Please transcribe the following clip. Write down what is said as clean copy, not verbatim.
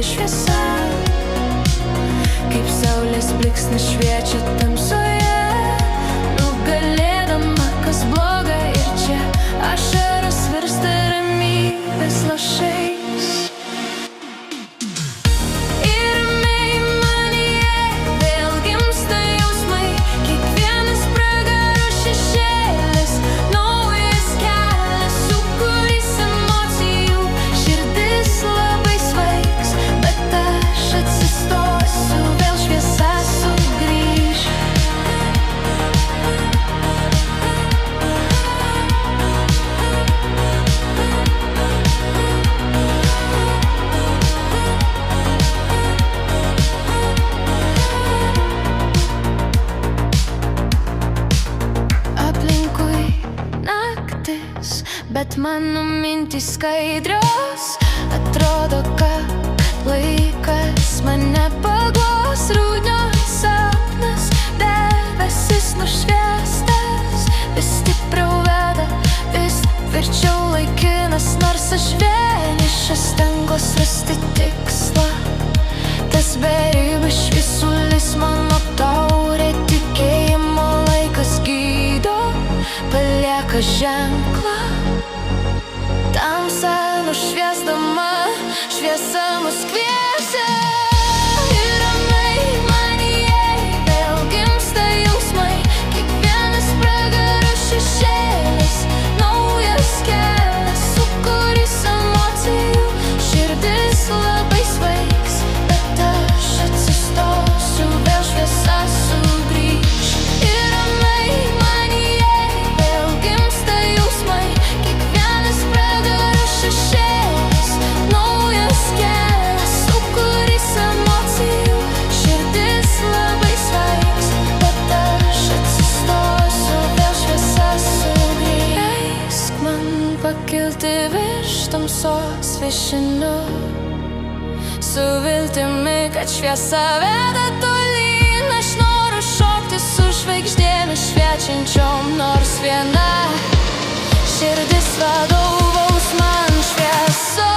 šviesa, kaip saulės bliksnis šviečia tamsoje, nugalėdama kas bloga. Ir čia ašaros virsta ramybės lašais. Ir ramiai manyje vėl gimsta jausmai, kiekvienas pragaro šešėlis, naujas kelias, sūkurys emocijų, širdis labai svaigs, bet aš atsistosiu, vėl šviesa sugrįš. Aplinkui naktis, bet mano mintys skaidrios, atrodo, kad laikas mane paglos. Rūdnios sapnas, debesis nušviestas, vis stipriau veda, vis tvirčiau laikinas, nors aš vienišas stengiuos rasti tikslą. Tas beribis šviesulis mano taurė, tikėjimo laikas gydo, palieka ženklą. Tamsa nušviesdama, šviesa mus kviečia. Ir ramiai manyje vėl gimsta jausmai, kiekvienas pragaro šešėlis, naujas kelias, sūkurys emocijų, širdis labai svaigs, bet aš atsistosiu, vėl šviesa sugrįš. Ir ramiai manyje vėl gimsta jausmai, kiekvienas pragaro šešėlis, naujas kelias, sūkurys emocijų, širdis labai svaigs, bet aš atsistosiu, vėl šviesa sugrįš. Leisk man pakilti virš tamsos višinių, su viltimi, kad šviesa veda tolyn. Aš noriu šokti su žvaigždėmis šviečiančiom, nors viena širdis vadovaus man šviesa.